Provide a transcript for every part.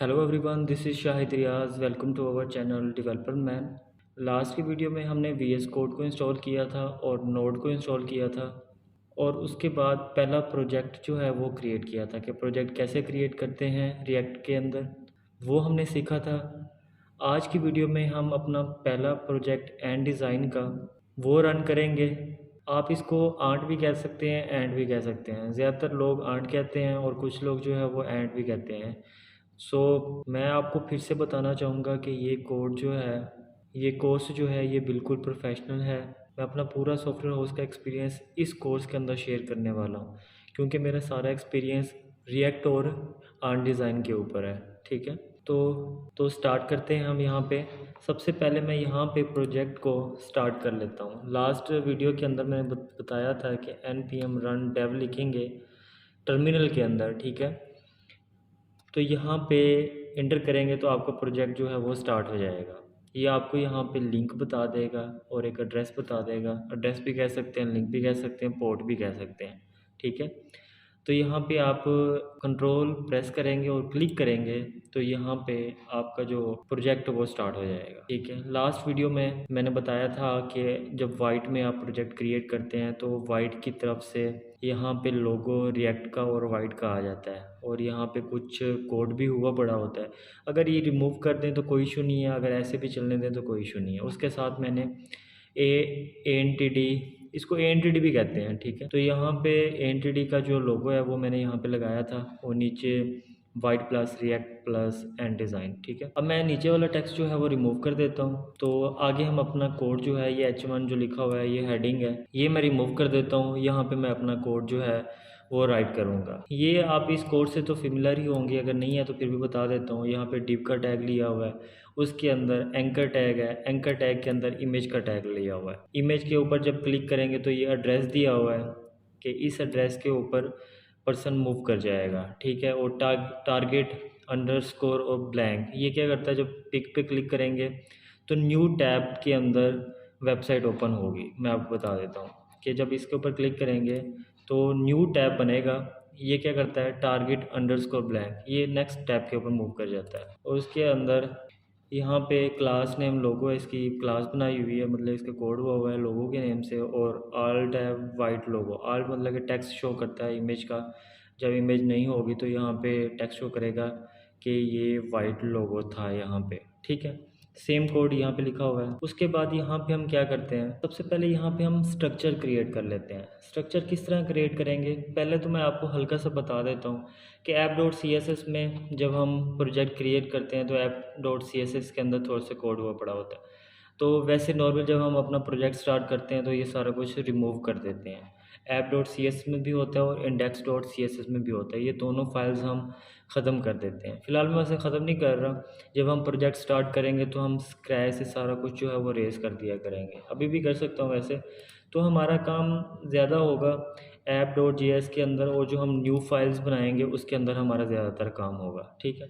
Hello everyone, this is Shahid Riaz. Welcome to our channel developer man. Last की video में हमने VS code को install किया था और नोड को इंस्टॉल किया था और उसके बाद पहला प्रोजेक्ट जो है वो क्रिएट किया था कि प्रोजेक्ट कैसे क्रिएट करते हैं रिएक्ट के अंदर, वो हमने सीखा था। आज की वीडियो में हम अपना पहला प्रोजेक्ट एंड डिज़ाइन का वो रन करेंगे। आप इसको आर्ट भी कह सकते हैं, एंड भी कह सकते हैं। ज़्यादातर लोग आर्ट कहते हैं और कुछ लोग जो है वो एंड भी कहते हैं। मैं आपको फिर से बताना चाहूँगा कि ये कोड जो है, ये कोर्स जो है, ये बिल्कुल प्रोफेशनल है। मैं अपना पूरा सॉफ्टवेयर हाउस का एक्सपीरियंस इस कोर्स के अंदर शेयर करने वाला हूँ, क्योंकि मेरा सारा एक्सपीरियंस रिएक्ट और आर्ट डिज़ाइन के ऊपर है। ठीक है, तो स्टार्ट करते हैं हम यहाँ पे। सबसे पहले मैं यहाँ पे प्रोजेक्ट को स्टार्ट कर लेता हूँ। लास्ट वीडियो के अंदर मैंने बताया था कि npm run dev लिखेंगे टर्मिनल के अंदर। ठीक है, तो यहाँ पे इंटर करेंगे तो आपका प्रोजेक्ट जो है वो स्टार्ट हो जाएगा। ये आपको यहाँ पे लिंक बता देगा और एक एड्रेस बता देगा। एड्रेस भी कह सकते हैं, लिंक भी कह सकते हैं, पोर्ट भी कह सकते हैं। ठीक है, तो यहाँ पे आप कंट्रोल प्रेस करेंगे और क्लिक करेंगे तो यहाँ पे आपका जो प्रोजेक्ट वो स्टार्ट हो जाएगा। ठीक है, लास्ट वीडियो में मैंने बताया था कि जब वाइट में आप प्रोजेक्ट क्रिएट करते हैं तो वाइट की तरफ से यहाँ पे लोगो रिएक्ट का और वाइट का आ जाता है और यहाँ पे कुछ कोड भी हुआ पड़ा होता है। अगर ये रिमूव कर दें तो कोई इशू नहीं है, अगर ऐसे भी चलने दें तो कोई इशू नहीं है। उसके साथ मैंने ANTD, इसको ANTD भी कहते हैं। ठीक है, तो यहाँ पे ANTD का जो लोगो है वो मैंने यहाँ पे लगाया था और नीचे white plus react plus and design. ठीक है, अब मैं नीचे वाला टेक्स्ट जो है वो रिमूव कर देता हूँ। तो आगे हम अपना कोड जो है, ये H1 जो लिखा हुआ है, ये हेडिंग है, ये मैं रिमूव कर देता हूँ। यहाँ पे मैं अपना कोड जो है वो राइट करूँगा। ये आप इस कोड से तो फेमिलियर ही होंगे, अगर नहीं है तो फिर भी बता देता हूँ। यहाँ पे डिव का टैग लिया हुआ है, उसके अंदर एंकर टैग है, एंकर टैग के अंदर इमेज का टैग लिया हुआ है। इमेज के ऊपर जब क्लिक करेंगे तो ये एड्रेस दिया हुआ है कि इस एड्रेस के ऊपर पर्सन मूव कर जाएगा। ठीक है, और टारगेट अंडरस्कोर और ब्लैंक, ये क्या करता है, जब पिक पे क्लिक करेंगे तो न्यू टैब के अंदर वेबसाइट ओपन होगी। मैं आपको बता देता हूँ कि जब इसके ऊपर क्लिक करेंगे तो न्यू टैब बनेगा। ये क्या करता है, टारगेट अंडरस्कोर ब्लैंक, ये नेक्स्ट टैब के ऊपर मूव कर जाता है। और उसके अंदर यहाँ पे क्लास नेम लोगो है, इसकी क्लास बनाई हुई है, मतलब इसका कोड हुआ है लोगो के नेम से। और आल्ट है वाइट लोगो, आल्ट मतलब कि टेक्स्ट शो करता है इमेज का। जब इमेज नहीं होगी तो यहाँ पे टेक्स्ट शो करेगा कि ये वाइट लोगो था यहाँ पे। ठीक है, सेम कोड यहाँ पे लिखा हुआ है। उसके बाद यहाँ पे हम क्या करते हैं, सबसे पहले यहाँ पे हम स्ट्रक्चर क्रिएट कर लेते हैं। स्ट्रक्चर किस तरह क्रिएट करेंगे, पहले तो मैं आपको हल्का सा बता देता हूँ कि app.css में जब हम प्रोजेक्ट क्रिएट करते हैं तो app.css के अंदर थोड़ा सा कोड हुआ पड़ा होता है। तो वैसे नॉर्मल जब हम अपना प्रोजेक्ट स्टार्ट करते हैं तो ये सारा कुछ रिमूव कर देते हैं। app.css में भी होता है और index.css में भी होता है, ये दोनों फाइल्स हम ख़त्म कर देते हैं। फ़िलहाल मैं वैसे ख़त्म नहीं कर रहा, जब हम प्रोजेक्ट स्टार्ट करेंगे तो हम स्क्रैच से सारा कुछ जो है वो रेस कर दिया करेंगे। अभी भी कर सकता हूँ वैसे, तो हमारा काम ज़्यादा होगा app.js के अंदर, और जो हम न्यू फाइल्स बनाएंगे उसके अंदर हमारा ज़्यादातर काम होगा। ठीक है,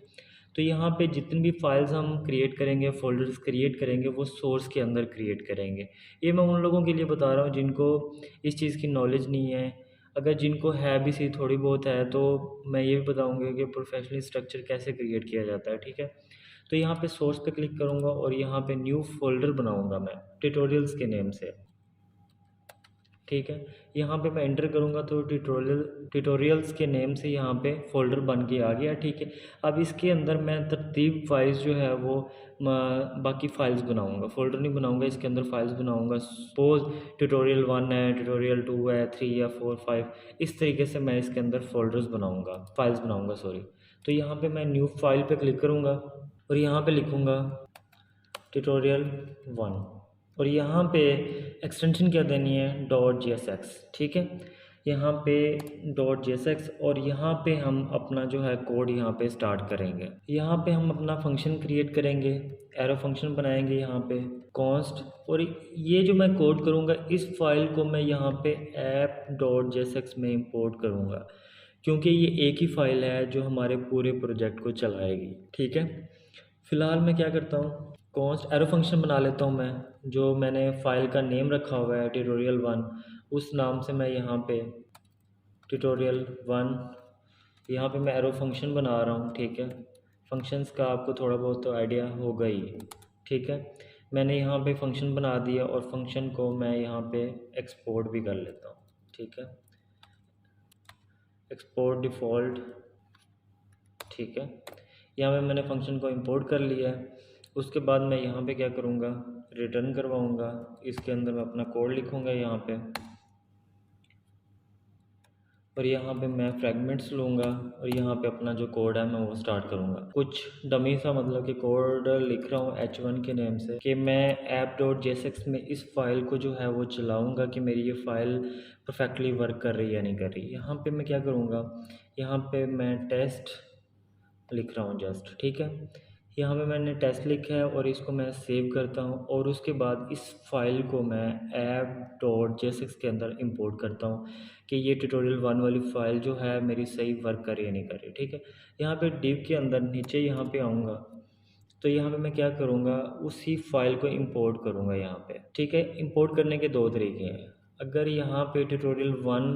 तो यहाँ पे जितनी भी फाइल्स हम क्रिएट करेंगे, फ़ोल्डर्स क्रिएट करेंगे, वो सोर्स के अंदर क्रिएट करेंगे। ये मैं उन लोगों के लिए बता रहा हूँ जिनको इस चीज़ की नॉलेज नहीं है। अगर जिनको है भी सी थोड़ी बहुत है तो मैं ये भी बताऊँगा कि प्रोफेशनल स्ट्रक्चर कैसे क्रिएट किया जाता है। ठीक है, तो यहाँ पे सोर्स पे क्लिक करूँगा और यहाँ पे न्यू फोल्डर बनाऊँगा मैं ट्यूटोरियल्स के नेम से। ठीक है, यहाँ पे मैं एंटर करूँगा तो ट्यूटोरियल्स के नेम से यहाँ पे फ़ोल्डर बन के आ गया। ठीक है, अब इसके अंदर मैं तरतीब फाइल्स जो है वो बाकी फ़ाइल्स बनाऊँगा, फ़ोल्डर नहीं बनाऊँगा, इसके अंदर फाइल्स बनाऊँगा। सपोज़ ट्यूटोरियल 1 है, ट्यूटोरियल 2 है, 3 या 4 5, इस तरीके से मैं इसके अंदर फ़ोल्डर्स बनाऊँगा, फाइल्स बनाऊँगा सॉरी। तो यहाँ पे मैं न्यू फाइल पे क्लिक करूँगा और यहाँ पे लिखूँगा ट्यूटोरियल 1 और यहाँ पे एक्सटेंशन क्या देनी है, .jsx। ठीक है, यहाँ पे .jsx और यहाँ पे हम अपना जो है कोड यहाँ पे स्टार्ट करेंगे। यहाँ पे हम अपना फंक्शन क्रिएट करेंगे, एरो फंक्शन बनाएंगे यहाँ पे कॉन्स्ट, और ये जो मैं कोड करूँगा इस फाइल को मैं यहाँ पे app.jsx में इंपोर्ट करूँगा, क्योंकि ये एक ही फाइल है जो हमारे पूरे प्रोजेक्ट को चलाएगी। ठीक है, फ़िलहाल मैं क्या करता हूँ, कॉन्स्ट एरो फंक्शन बना लेता हूँ मैं, जो मैंने फ़ाइल का नेम रखा हुआ है ट्यूटोरियल 1, उस नाम से मैं यहाँ पे ट्यूटोरियल 1 यहाँ पे मैं एरो फंक्शन बना रहा हूँ। ठीक है, फंक्शंस का आपको थोड़ा बहुत तो आइडिया होगा ही, ठीक है। मैंने यहाँ पे फंक्शन बना दिया और फंक्शन को मैं यहाँ पे एक्सपोर्ट भी कर लेता हूँ, ठीक है। एक्सपोर्ट डिफ़ॉल्ट, ठीक है। यहाँ पे मैंने फंक्शन को इंपोर्ट कर लिया है। उसके बाद मैं यहाँ पे क्या करूँगा, रिटर्न करवाऊँगा। इसके अंदर मैं अपना कोड लिखूँगा यहाँ पे, और यहाँ पे मैं फ्रेगमेंट्स लूँगा और यहाँ पे अपना जो कोड है मैं वो स्टार्ट करूँगा। कुछ डमी सा मतलब कि कोड लिख रहा हूँ h1 के नेम से कि मैं app.jsx में इस फाइल को जो है वो चलाऊँगा कि मेरी ये फ़ाइल परफेक्टली वर्क कर रही है या नहीं कर रही। यहाँ पे मैं क्या करूँगा, यहाँ पे मैं टेस्ट लिख रहा हूँ जस्ट, ठीक है। यहाँ पे मैंने टेस्ट लिखा है और इसको मैं सेव करता हूँ और उसके बाद इस फाइल को मैं app.jsx के अंदर इंपोर्ट करता हूँ कि ये tutorial1 वाली फ़ाइल जो है मेरी सही वर्क कर रही है नहीं कर रही, ठीक है। यहाँ पे div के अंदर नीचे यहाँ पे आऊँगा तो यहाँ पे मैं क्या करूँगा, उसी फाइल को इंपोर्ट करूँगा यहाँ पे, ठीक है। इंपोर्ट करने के दो तरीके हैं। अगर यहाँ पे tutorial1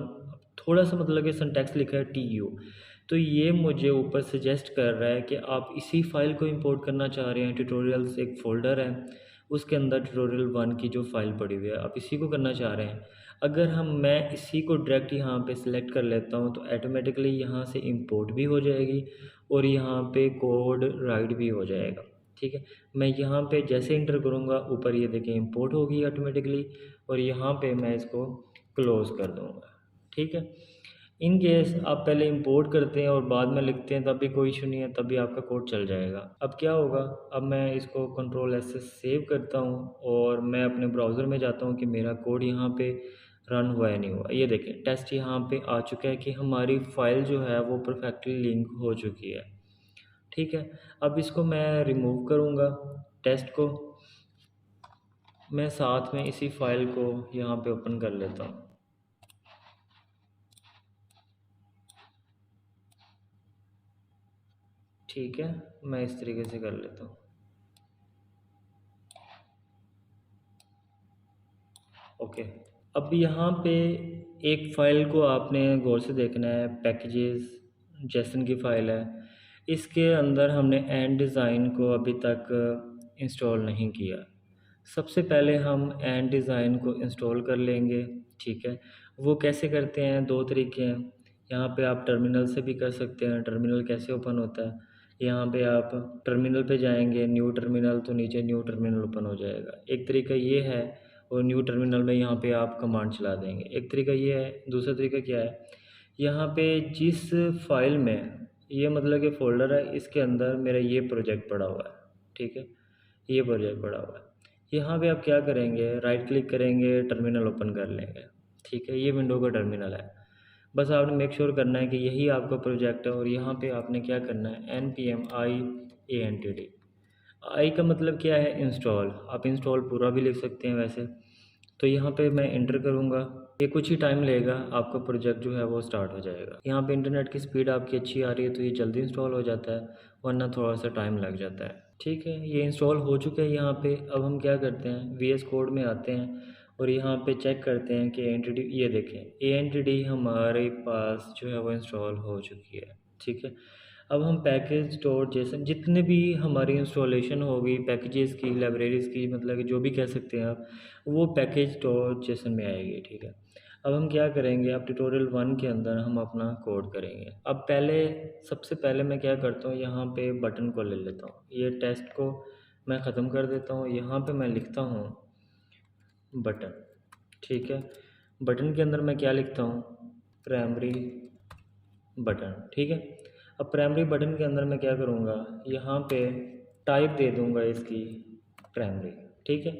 थोड़ा सा मतलब कि सिंटैक्स लिखा है tu, तो ये मुझे ऊपर सजेस्ट कर रहा है कि आप इसी फाइल को इंपोर्ट करना चाह रहे हैं। ट्यूटोरियल्स एक फ़ोल्डर है, उसके अंदर tutorial1 की जो फ़ाइल पड़ी हुई है आप इसी को करना चाह रहे हैं। अगर मैं इसी को डायरेक्ट यहाँ पे सिलेक्ट कर लेता हूँ तो ऑटोमेटिकली यहाँ से इंपोर्ट भी हो जाएगी और यहाँ पे कोड राइट भी हो जाएगा, ठीक है। मैं यहाँ पे जैसे इंटर करूँगा ऊपर ये देखिए इंपोर्ट होगी ऑटोमेटिकली और यहाँ पे मैं इसको क्लोज़ कर दूँगा, ठीक है। इन केस आप पहले इंपोर्ट करते हैं और बाद में लिखते हैं तब भी कोई इशू नहीं है, तब भी आपका कोड चल जाएगा। अब क्या होगा, अब मैं इसको कंट्रोल एस से सेव करता हूँ और मैं अपने ब्राउज़र में जाता हूँ कि मेरा कोड यहाँ पे रन हुआ है नहीं हुआ। ये देखें टेस्ट यहाँ पे आ चुका है कि हमारी फ़ाइल जो है वो परफेक्टली लिंक हो चुकी है, ठीक है। अब इसको मैं रिमूव करूँगा, टेस्ट को मैं साथ में इसी फाइल को यहाँ पे ओपन कर लेता हूँ, ठीक है। मैं इस तरीके से कर लेता हूँ, ओके। अब यहाँ पे एक फ़ाइल को आपने गौर से देखना है, पैकेजेस जेसन की फ़ाइल है। इसके अंदर हमने एंड डिज़ाइन को अभी तक इंस्टॉल नहीं किया। सबसे पहले हम एंड डिज़ाइन को इंस्टॉल कर लेंगे, ठीक है। वो कैसे करते हैं, दो तरीके हैं। यहाँ पे आप टर्मिनल से भी कर सकते हैं। टर्मिनल कैसे ओपन होता है, यहाँ पे आप टर्मिनल पे जाएंगे, न्यू टर्मिनल, तो नीचे न्यू टर्मिनल ओपन हो जाएगा। एक तरीका ये है, और न्यू टर्मिनल में यहाँ पे आप कमांड चला देंगे। एक तरीका ये है। दूसरा तरीका क्या है, यहाँ पे जिस फाइल में ये मतलब कि फ़ोल्डर है, इसके अंदर मेरा ये प्रोजेक्ट पड़ा हुआ है, ठीक है। ये प्रोजेक्ट पड़ा हुआ है। यहाँ पे आप क्या करेंगे, राइट क्लिक करेंगे, टर्मिनल ओपन कर लेंगे, ठीक है। ये विंडो का टर्मिनल है। बस आपने मेक श्योर करना है कि यही आपका प्रोजेक्ट है और यहाँ पे आपने क्या करना है, npm i आई का मतलब क्या है, इंस्टॉल। आप इंस्टॉल पूरा भी लिख सकते हैं वैसे। तो यहाँ पे मैं इंटर करूँगा, ये कुछ ही टाइम लेगा, आपका प्रोजेक्ट जो है वो स्टार्ट हो जाएगा। यहाँ पे इंटरनेट की स्पीड आपकी अच्छी आ रही है तो ये जल्दी इंस्टॉल हो जाता है, वरना थोड़ा सा टाइम लग जाता है, ठीक है। ये इंस्टॉल हो चुका है यहाँ पे। अब हम क्या करते हैं, VS कोड में आते हैं और यहाँ पे चेक करते हैं कि एंटिटी, ये देखें एंटिटी हमारे पास जो है वो इंस्टॉल हो चुकी है, ठीक है। अब हम पैकेज डॉट जेसन, जितने भी हमारी इंस्टॉलेशन होगी पैकेजेस की, लाइब्रेरीज़ की, मतलब कि जो भी कह सकते हैं आप, वो पैकेज डॉट जेसन में आएगी, ठीक है। अब हम क्या करेंगे, अब tutorial1 के अंदर हम अपना कोड करेंगे। अब पहले, सबसे पहले मैं क्या करता हूँ, यहाँ पे बटन को ले लेता हूँ, ये टेस्ट को मैं ख़त्म कर देता हूँ। यहाँ पे मैं लिखता हूँ बटन, ठीक है। बटन के अंदर मैं क्या लिखता हूँ, प्राइमरी बटन, ठीक है। अब प्राइमरी बटन के अंदर मैं क्या करूँगा, यहाँ पे टाइप दे दूँगा इसकी प्राइमरी, ठीक है।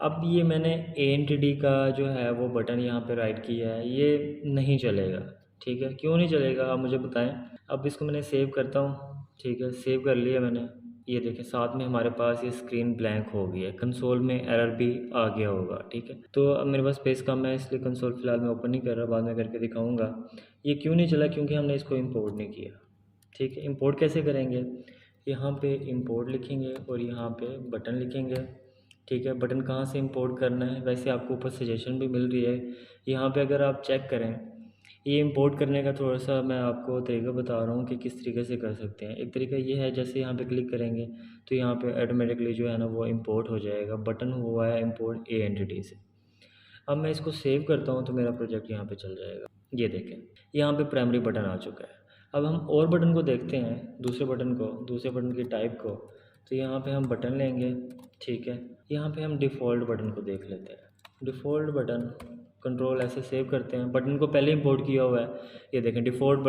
अब ये मैंने ANTD का जो है वो बटन यहाँ पे राइट किया है, ये नहीं चलेगा, ठीक है। क्यों नहीं चलेगा आप मुझे बताएं। अब इसको मैंने सेव करता हूँ, ठीक है। सेव कर लिया मैंने। ये देखें साथ में हमारे पास ये स्क्रीन ब्लैंक हो गई है, कंसोल में एरर भी आ गया होगा, ठीक है। तो अब मेरे पास स्पेस कम है इसलिए कंसोल फ़िलहाल मैं ओपन नहीं कर रहा, बाद में करके दिखाऊंगा। ये क्यों नहीं चला, क्योंकि हमने इसको इंपोर्ट नहीं किया, ठीक है। इंपोर्ट कैसे करेंगे, यहाँ पे इंपोर्ट लिखेंगे और यहाँ पे बटन लिखेंगे, ठीक है। बटन कहाँ से इंपोर्ट करना है, वैसे आपको ऊपर सजेशन भी मिल रही है। यहाँ पे अगर आप चेक करें, ये इंपोर्ट करने का थोड़ा सा मैं आपको तरीका बता रहा हूँ कि किस तरीके से कर सकते हैं। एक तरीका ये है, जैसे यहाँ पे क्लिक करेंगे तो यहाँ पे ऑटोमेटिकली जो है ना वो इंपोर्ट हो जाएगा, बटन हुआ है इंपोर्ट ए एंटिटी से। अब मैं इसको सेव करता हूँ तो मेरा प्रोजेक्ट यहाँ पे चल जाएगा। ये देखें, यहाँ पे प्राइमरी बटन आ चुका है। अब हम और बटन को देखते हैं, दूसरे बटन की टाइप को। तो यहाँ पे हम बटन लेंगे, ठीक है। यहाँ पे हम डिफ़ॉल्ट बटन को देख लेते हैं। डिफ़ॉल्ट बटन कंट्रोल ऐसे सेव करते हैं, बटन को पहले इंपोर्ट किया हुआ है। ये देखें, डिफ़ॉल्ट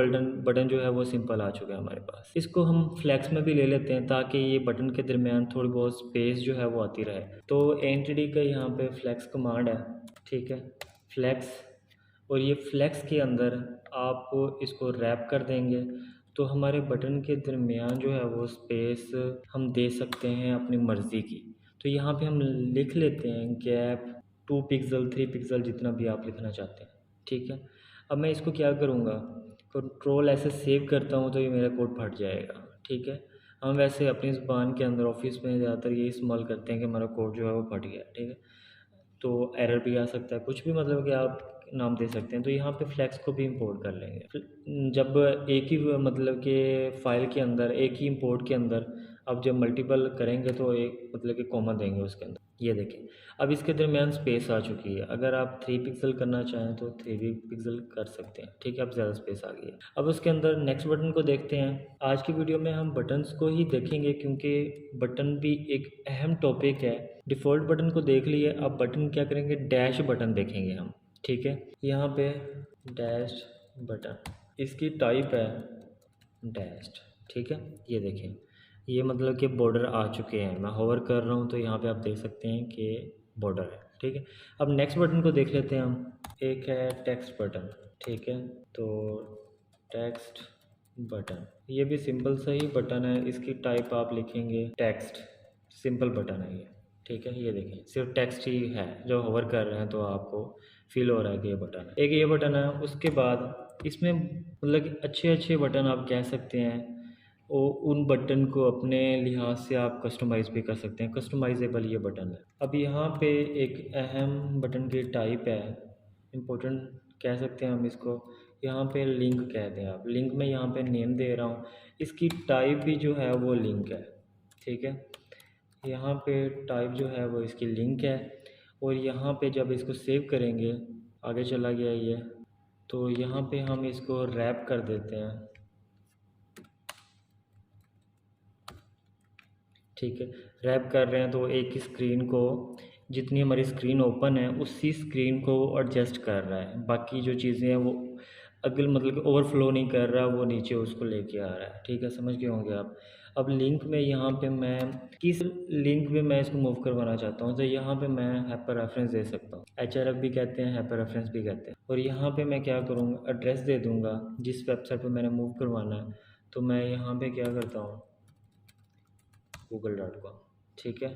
बटन जो है वो सिंपल आ चुका है हमारे पास। इसको हम फ्लैक्स में भी ले लेते हैं ताकि ये बटन के दरमियान थोड़ी बहुत स्पेस जो है वो आती रहे। तो एंटिटी का यहाँ पे फ्लैक्स कमांड है, ठीक है, फ्लैक्स। और ये फ्लैक्स के अंदर आप इसको रैप कर देंगे तो हमारे बटन के दरमियान जो है वो स्पेस हम दे सकते हैं अपनी मर्ज़ी की। तो यहाँ पे हम लिख लेते हैं गैप 2 पिक्सल 3 पिक्सल, जितना भी आप लिखना चाहते हैं, ठीक है। अब मैं इसको क्या करूँगा, कंट्रोल ऐसे सेव करता हूँ तो ये मेरा कोड फट जाएगा, ठीक है। हम वैसे अपनी ज़ुबान के अंदर ऑफिस में ज़्यादातर ये इस्तेमाल करते हैं कि हमारा कोड जो है वो फट गया, ठीक है। तो एरर भी आ सकता है, कुछ भी मतलब कि आप नाम दे सकते हैं। तो यहाँ पे फ्लैक्स को भी इंपोर्ट कर लेंगे। जब एक ही मतलब कि फ़ाइल के अंदर, एक ही इंपोर्ट के अंदर अब जब मल्टीपल करेंगे तो एक मतलब कि कॉमा देंगे उसके अंदर। ये देखें, अब इसके दरमियान स्पेस आ चुकी है। अगर आप 3 पिक्सल करना चाहें तो 3 भी पिक्सल कर सकते हैं, ठीक है। अब ज़्यादा स्पेस आ गई है। अब उसके अंदर नेक्स्ट बटन को देखते हैं। आज की वीडियो में हम बटन्स को ही देखेंगे क्योंकि बटन भी एक अहम टॉपिक है। डिफ़ॉल्ट बटन को देख लिए, अब बटन क्या करेंगे, डैश बटन देखेंगे हम, ठीक है। यहाँ पे डैश बटन, इसकी टाइप है डैश्ड, ठीक है। ये देखें, ये मतलब कि बॉर्डर आ चुके हैं। मैं होवर कर रहा हूँ तो यहाँ पे आप देख सकते हैं कि बॉर्डर है, ठीक है। अब नेक्स्ट बटन को देख लेते हैं हम। एक है टेक्स्ट बटन, ठीक है। तो टेक्स्ट बटन, ये भी सिंपल सा ही बटन है। इसकी टाइप आप लिखेंगे टेक्स्ट, सिंपल बटन है ये, ठीक है। ये देखें, सिर्फ टेक्स्ट ही है, जो होवर कर रहे हैं तो आपको फील हो रहा है कि ये बटन है। एक ये बटन है। उसके बाद इसमें मतलब कि अच्छे अच्छे बटन आप कह सकते हैं, और उन बटन को अपने लिहाज से आप कस्टमाइज़ भी कर सकते हैं। कस्टमाइजेबल ये बटन है। अब यहाँ पे एक अहम बटन की टाइप है, इम्पोर्टेंट कह सकते हैं हम इसको। यहाँ पे लिंक कह दें आप, लिंक में यहाँ पे नेम दे रहा हूँ। इसकी टाइप भी जो है वो लिंक है, ठीक है। यहाँ पे टाइप जो है वो इसकी लिंक है। और यहाँ पे जब इसको सेव करेंगे, आगे चला गया ये, तो यहाँ पे हम इसको रैप कर देते हैं, ठीक है। रैप कर रहे हैं तो एक ही स्क्रीन को, जितनी हमारी स्क्रीन ओपन है उसी स्क्रीन को एडजस्ट कर रहा है। बाकी जो चीज़ें हैं वो अगल मतलब कि ओवरफ्लो नहीं कर रहा, वो नीचे उसको लेके आ रहा है, ठीक है। समझ गए होंगे आप। अब लिंक में यहाँ पे मैं किस लिंक में मैं इसको मूव करवाना चाहता हूँ, तो यहाँ पे मैं हाइपर रेफरेंस दे सकता हूँ। HRF भी कहते हैं, हाइपर रेफरेंस भी कहते हैं। और यहाँ पे मैं क्या करूँगा, एड्रेस दे दूँगा जिस वेबसाइट पर मैंने मूव करवाना है। तो मैं यहाँ पर क्या करता हूँ, google.com, ठीक है।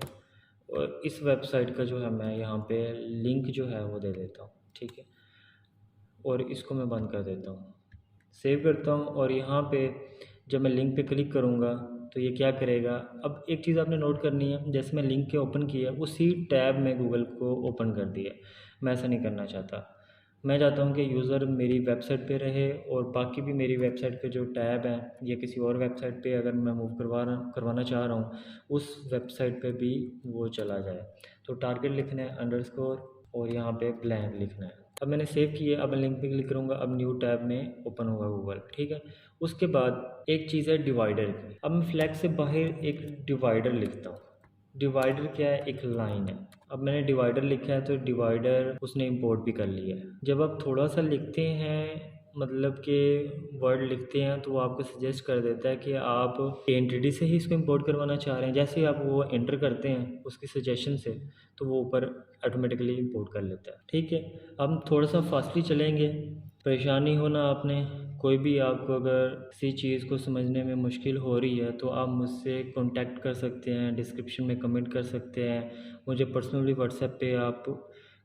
और इस वेबसाइट का जो है मैं यहाँ पे लिंक जो है वो दे देता हूँ, ठीक है। और इसको मैं बंद कर देता हूँ, सेव करता हूँ। और यहाँ पे जब मैं लिंक पे क्लिक करूँगा तो ये क्या करेगा। अब एक चीज़ आपने नोट करनी है, जैसे मैं लिंक के ओपन किया उसी टैब में गूगल को ओपन कर दिया। मैं ऐसा नहीं करना चाहता। मैं चाहता हूँ कि यूज़र मेरी वेबसाइट पे रहे और बाकी भी मेरी वेबसाइट पे जो टैब हैं या किसी और वेबसाइट पे अगर मैं मूव करवाना चाह रहा हूँ, उस वेबसाइट पे भी वो चला जाए। तो टारगेट लिखना है अंडरस्कोर और यहाँ पे ब्लैंक लिखना है। अब मैंने सेव किया, अब मैं लिंक पे क्लिक करूँगा, अब न्यू टैब में ओपन होगा गूगल, ठीक है। उसके बाद एक चीज़ है डिवाइडर की। अब मैं फ्लैग से बाहर एक डिवाइडर लिखता हूँ। डिवाइडर क्या है, एक लाइन है। अब मैंने डिवाइडर लिखा है तो डिवाइडर उसने इंपोर्ट भी कर लिया है। जब आप थोड़ा सा लिखते हैं मतलब कि वर्ड लिखते हैं तो वो आपको सजेस्ट कर देता है कि आप एंटिटी से ही इसको इंपोर्ट करवाना चाह रहे हैं। जैसे ही आप वो एंटर करते हैं उसकी सजेशन से, तो वो ऊपर ऑटोमेटिकली इंपोर्ट कर लेता है, ठीक है। अब थोड़ा सा फास्टली चलेंगे, परेशानी हो ना आपने। कोई भी आपको अगर किसी चीज़ को समझने में मुश्किल हो रही है तो आप मुझसे कांटेक्ट कर सकते हैं, डिस्क्रिप्शन में कमेंट कर सकते हैं, मुझे पर्सनली व्हाट्सएप पे आप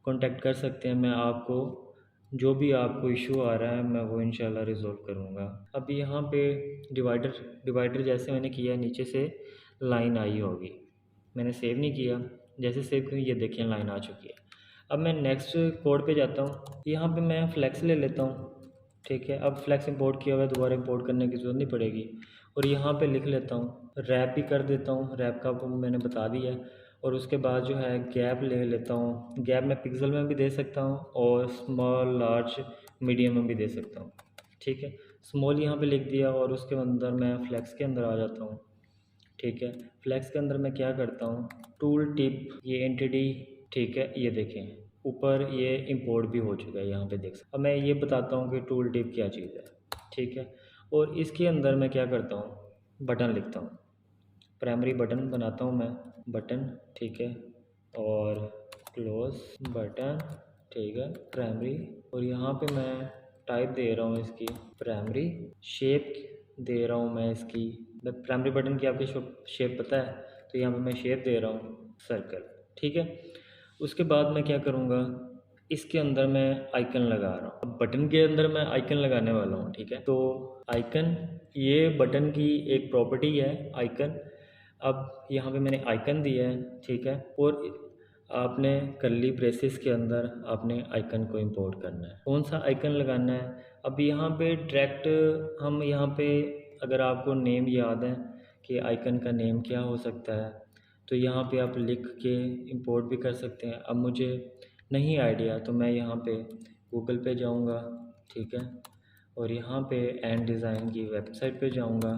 कांटेक्ट कर सकते हैं। मैं आपको जो भी आपको इशू आ रहा है मैं वो इंशाल्लाह रिज़ॉल्व करूँगा। अब यहाँ पे डिवाइडर जैसे मैंने किया, नीचे से लाइन आई होगी, मैंने सेव नहीं किया। जैसे सेव किया ये देखिए लाइन आ चुकी है। अब मैं नेक्स्ट कोड पे जाता हूँ। यहाँ पे मैं फ्लेक्स ले लेता हूँ, ठीक है। अब फ्लेक्स इंपोर्ट किया हुआ है, दोबारा इंपोर्ट करने की ज़रूरत नहीं पड़ेगी। और यहाँ पे लिख लेता हूँ, रैप भी कर देता हूँ, रैप का आपको मैंने बता दिया है। और उसके बाद जो है गैप ले लेता हूँ, गैप मैं पिक्सल में भी दे सकता हूँ और स्मॉल, लार्ज, मीडियम में भी दे सकता हूँ। ठीक है, स्मॉल यहाँ पे लिख दिया और उसके अंदर मैं फ्लेक्स के अंदर आ जाता हूँ। ठीक है, फ्लेक्स के अंदर मैं क्या करता हूँ, टूल टिप, ये एंटिटी, ठीक है, ये देखें ऊपर ये इंपोर्ट भी हो चुका है, यहाँ पे देख सकते। अब मैं ये बताता हूँ कि टूल टिप क्या चीज़ है। ठीक है, और इसके अंदर मैं क्या करता हूँ, बटन लिखता हूँ, प्राइमरी बटन बनाता हूँ मैं, बटन, ठीक है, और क्लोज बटन, ठीक है, प्राइमरी। और यहाँ पे मैं टाइप दे रहा हूँ इसकी प्राइमरी, शेप दे रहा हूँ मैं इसकी, प्राइमरी बटन की आपकी शेप पता है, तो यहाँ पे मैं शेप दे रहा हूँ सर्कल। ठीक है, उसके बाद मैं क्या करूँगा, इसके अंदर मैं आइकन लगा रहा हूँ। अब बटन के अंदर मैं आइकन लगाने वाला हूँ। ठीक है, तो आइकन, ये बटन की एक प्रॉपर्टी है आइकन। अब यहाँ पे मैंने आइकन दिया है, ठीक है, और आपने कर्ली ब्रेसेस के अंदर आपने आइकन को इंपोर्ट करना है। कौन सा आइकन लगाना है, अब यहाँ पे डायरेक्ट हम यहाँ पे, अगर आपको नेम याद है कि आइकन का नेम क्या हो सकता है, तो यहाँ पे आप लिख के इंपोर्ट भी कर सकते हैं। अब मुझे नहीं आइडिया, तो मैं यहाँ पे गूगल पे जाऊँगा, ठीक है, और यहाँ पे एंड डिज़ाइन की वेबसाइट पे जाऊँगा,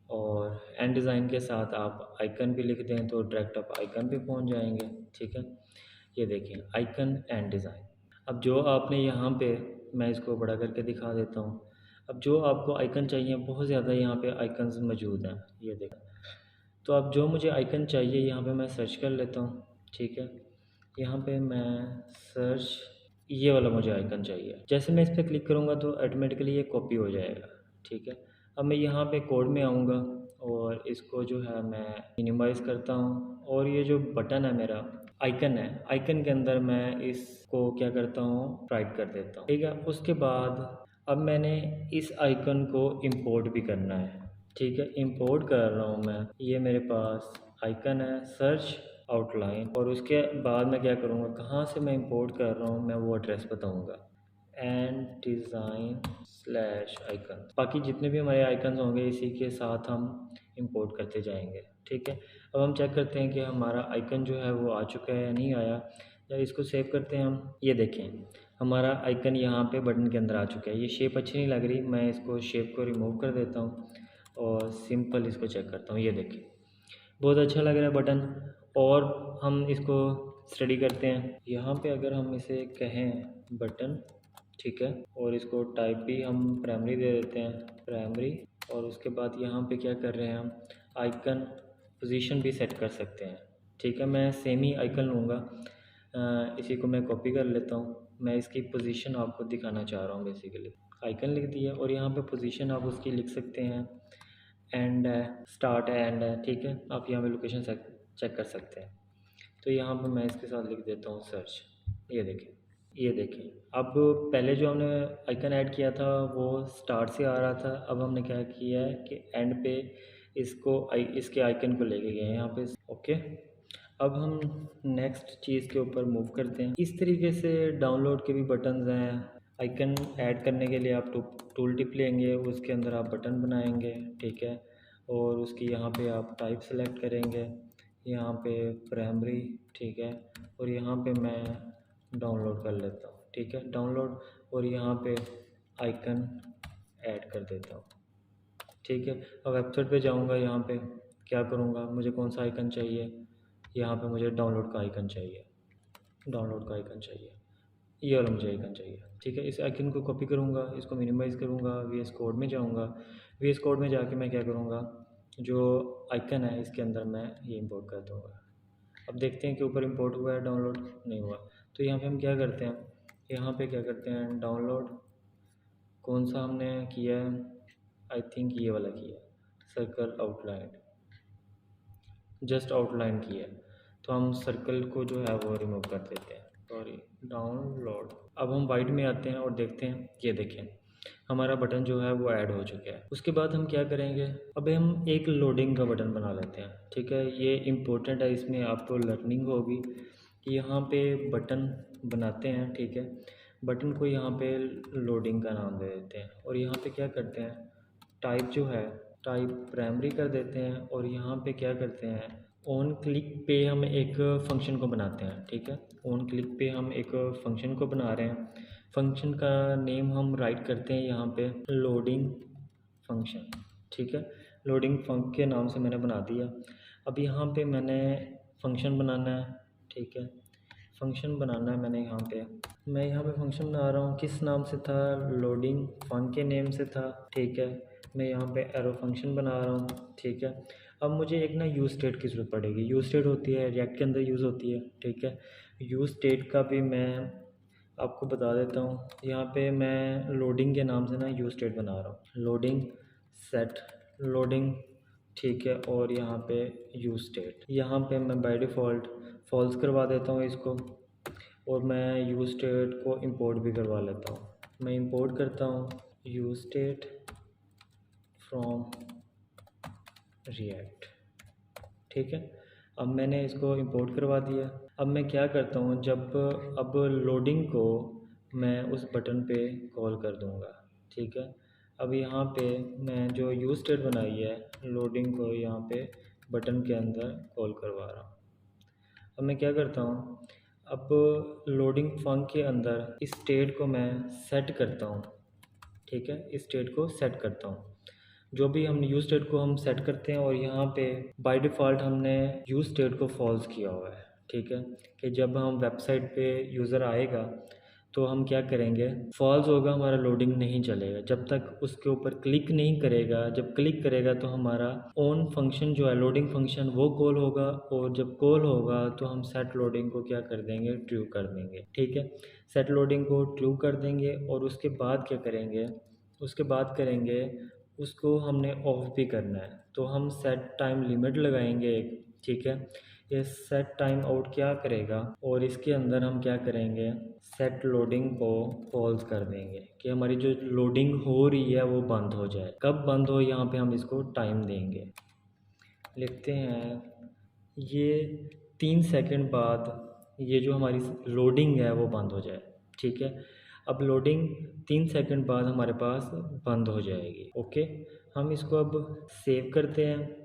और एंड डिज़ाइन के साथ आप आइकन भी लिख दें तो डायरेक्ट आप आइकन पे पहुँच जाएंगे। ठीक है, ये देखिए आइकन एंड डिज़ाइन। अब जो आपने यहाँ पे, मैं इसको बड़ा करके दिखा देता हूँ। अब जो आपको आइकन चाहिए, बहुत ज़्यादा यहाँ पे आइकन्स मौजूद हैं, ये देखा। तो अब जो मुझे आइकन चाहिए यहाँ पे मैं सर्च कर लेता हूँ। ठीक है, यहाँ पे मैं सर्च, ये वाला मुझे आइकन चाहिए। जैसे मैं इस पर क्लिक करूँगा तो ऑटोमेटिकली ये कॉपी हो जाएगा। ठीक है, अब मैं यहाँ पे कोड में आऊँगा और इसको जो है मैं मिनिमाइज़ करता हूँ, और ये जो बटन है मेरा, आइकन है, आइकन के अंदर मैं इसको क्या करता हूँ, राइट कर देता हूँ। ठीक है, उसके बाद अब मैंने इस आइकन को इंपोर्ट भी करना है। ठीक है, इंपोर्ट कर रहा हूँ मैं, ये मेरे पास आइकन है, सर्च आउटलाइन, और उसके बाद मैं क्या करूँगा, कहाँ से मैं इंपोर्ट कर रहा हूँ मैं वो एड्रेस बताऊँगा, एंड डिज़ाइन स्लैश आइकन। बाकी जितने भी हमारे आइकन्स होंगे इसी के साथ हम इंपोर्ट करते जाएंगे। ठीक है, अब हम चेक करते हैं कि हमारा आइकन जो है वो आ चुका है या नहीं आया, या इसको सेव करते हैं हम। ये देखें हमारा आइकन यहाँ पे बटन के अंदर आ चुका है। ये शेप अच्छी नहीं लग रही, मैं इसको शेप को रिमूव कर देता हूँ और सिंपल इसको चेक करता हूँ। ये देखें बहुत अच्छा लग रहा है बटन, और हम इसको स्टडी करते हैं। यहाँ पे अगर हम इसे कहें बटन, ठीक है, और इसको टाइप भी हम प्राइमरी दे देते हैं, प्राइमरी, और उसके बाद यहाँ पे क्या कर रहे हैं हम, आइकन पोजीशन भी सेट कर सकते हैं। ठीक है, मैं सेम ही आइकन लूँगा, इसी को मैं कॉपी कर लेता हूँ। मैं इसकी पोजीशन आपको दिखाना चाह रहा हूँ। बेसिकली आइकन लिख दिया और यहाँ पे पोजीशन आप उसकी लिख सकते हैं, एंड है, स्टार्ट है, एंड है। ठीक है, आप यहाँ पे लोकेशन चेक कर सकते हैं। तो यहाँ पे मैं इसके साथ लिख देता हूँ सर्च। ये देखें, ये देखें, अब पहले जो हमने आइकन ऐड किया था वो स्टार्ट से आ रहा था, अब हमने क्या किया है कि एंड पे इसको इसके आइकन को लेके गए हैं यहाँ पे। ओके, अब हम नेक्स्ट चीज़ के ऊपर मूव करते हैं। इस तरीके से डाउनलोड के भी बटन्स हैं। आइकन ऐड करने के लिए आप टूल टिप लेंगे, उसके अंदर आप बटन बनाएंगे, ठीक है, और उसकी यहाँ पे आप टाइप सेलेक्ट करेंगे, यहाँ पे प्राइमरी, ठीक है, और यहाँ पे मैं डाउनलोड कर लेता हूँ। ठीक है, डाउनलोड, और यहाँ पे आइकन ऐड कर देता हूँ। ठीक है, अब वेबसाइट पे जाऊँगा, यहाँ पे क्या करूँगा, मुझे कौन सा आइकन चाहिए, यहाँ पे मुझे डाउनलोड का आइकन चाहिए, डाउनलोड का आइकन चाहिए, ये वाला मुझे आइकन चाहिए। ठीक है, इस आइकन को कॉपी करूँगा, इसको मिनिमाइज़ करूँगा, VS कोड में जाऊँगा, VS कोड में जाके मैं क्या करूँगा, जो आइकन है इसके अंदर मैं ये इंपोर्ट कर दूँगा। अब देखते हैं कि ऊपर इंपोर्ट हुआ है, डाउनलोड नहीं हुआ। तो यहाँ पे हम क्या करते हैं, यहाँ पे क्या करते हैं, डाउनलोड कौन सा हमने किया है, आई थिंक ये वाला किया है, सर्कल आउटलाइन, जस्ट आउटलाइन किया है, तो हम सर्कल को जो है वो रिमूव कर देते हैं। Sorry, download. अब हम वाइट में आते हैं और देखते हैं, ये देखें हमारा बटन जो है वो ऐड हो चुका है। उसके बाद हम क्या करेंगे, अब हम एक लोडिंग का बटन बना लेते हैं। ठीक है, ये इम्पोर्टेंट है, इसमें आपको लर्निंग होगी कि यहाँ पे बटन बनाते हैं। ठीक है, बटन को यहाँ पे लोडिंग का नाम दे देते हैं और यहाँ पे क्या करते हैं, टाइप जो है टाइप प्राइमरी कर देते हैं और यहाँ पे क्या करते हैं, ऑन क्लिक पे हम एक फंक्शन को बनाते हैं। ठीक है, ऑन क्लिक पे हम एक फंक्शन को बना रहे हैं। फंक्शन का नेम हम राइट करते हैं यहाँ पे लोडिंग फंक्शन। ठीक है, लोडिंग फंक के नाम से मैंने बना दिया। अब यहाँ पे मैंने फंक्शन बनाना है। ठीक है, फंक्शन बनाना है मैंने यहाँ पे, मैं यहाँ पे फंक्शन बना रहा हूँ, किस नाम से था, लोडिंग फंक के नेम से था। ठीक है, मैं यहाँ पे एरो फंक्शन बना रहा हूँ। ठीक है, अब मुझे एक ना यूज स्टेट की ज़रूरत पड़ेगी। यूज स्टेट होती है रिएक्ट के अंदर यूज़ होती है। ठीक है, यूज स्टेट का भी मैं आपको बता देता हूँ। यहाँ पे मैं लोडिंग के नाम से ना यूज स्टेट बना रहा हूँ, लोडिंग सेट लोडिंग। ठीक है, और यहाँ पे यूज स्टेट, यहाँ पे मैं बाय डिफ़ॉल्ट फॉल्स करवा देता हूँ इसको, और मैं यूज स्टेट को इंपोर्ट भी करवा लेता हूँ। मैं इंपोर्ट करता हूँ यूज स्टेट फ्रॉम रिएक्ट। ठीक है, अब मैंने इसको इंपोर्ट करवा दिया। अब मैं क्या करता हूँ, जब अब लोडिंग को मैं उस बटन पे कॉल कर दूँगा। ठीक है, अब यहाँ पे मैं जो यूज स्टेट बनाई है लोडिंग को यहाँ पे बटन के अंदर कॉल करवा रहा हूँ। अब मैं क्या करता हूँ, अब लोडिंग फंक के अंदर इस स्टेट को मैं सेट करता हूँ। ठीक है, इस स्टेट को सेट करता हूँ, जो भी हम यूज स्टेट को हम सेट करते हैं, और यहाँ पे बाय डिफ़ॉल्ट हमने यूज स्टेट को फॉल्स किया हुआ है। ठीक है, कि जब हम वेबसाइट पे यूज़र आएगा तो हम क्या करेंगे, फॉल्स होगा, हमारा लोडिंग नहीं चलेगा जब तक उसके ऊपर क्लिक नहीं करेगा। जब क्लिक करेगा तो हमारा ऑन फंक्शन जो है लोडिंग फंक्शन वो कॉल होगा, और जब कॉल होगा तो हम सेट लोडिंग को क्या कर देंगे, ट्रू कर देंगे। ठीक है, सेट लोडिंग को ट्रू कर देंगे, और उसके बाद क्या करेंगे, उसके बाद करेंगे उसको हमने ऑफ भी करना है, तो हम सेट टाइम लिमिट लगाएंगे एक। ठीक है, ये सेट टाइम आउट क्या करेगा, और इसके अंदर हम क्या करेंगे, सेट लोडिंग को फॉल्स कर देंगे कि हमारी जो लोडिंग हो रही है वो बंद हो जाए। कब बंद हो, यहाँ पे हम इसको टाइम देंगे, लिखते हैं ये 3 सेकंड बाद ये जो हमारी लोडिंग है वो बंद हो जाए। ठीक है, अब लोडिंग 3 सेकंड बाद हमारे पास बंद हो जाएगी। ओके, हम इसको अब सेव करते हैं।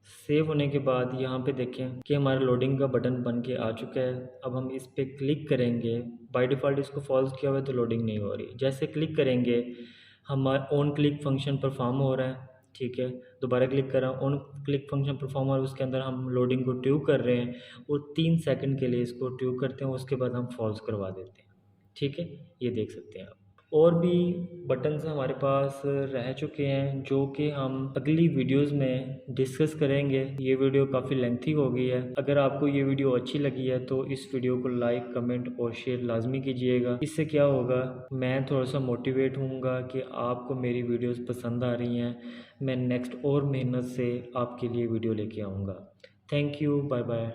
सेव होने के बाद यहाँ पे देखें कि हमारा लोडिंग का बटन बन के आ चुका है। अब हम इस पर क्लिक करेंगे, बाय डिफ़ॉल्ट इसको फॉल्स किया हुआ है तो लोडिंग नहीं हो रही। जैसे क्लिक करेंगे हमारा ऑन क्लिक फंक्शन परफॉर्म हो रहा है। ठीक है, दोबारा क्लिक करा, ऑन क्लिक फंक्शन परफॉर्म हो रहा है, उसके अंदर हम लोडिंग को ट्यूब कर रहे हैं, और 3 सेकंड के लिए इसको ट्यूब करते हैं, उसके बाद हम फॉल्स करवा देते हैं। ठीक है, ये देख सकते हैं आप। और भी बटन्स हमारे पास रह चुके हैं जो कि हम अगली वीडियोस में डिस्कस करेंगे। ये वीडियो काफ़ी लेंथी हो गई है। अगर आपको ये वीडियो अच्छी लगी है तो इस वीडियो को लाइक, कमेंट और शेयर लाजमी कीजिएगा। इससे क्या होगा, मैं थोड़ा सा मोटिवेट होऊंगा कि आपको मेरी वीडियोस पसंद आ रही हैं। मैं नेक्स्ट और मेहनत से आपके लिए वीडियो लेके आऊँगा। Thank you, bye bye.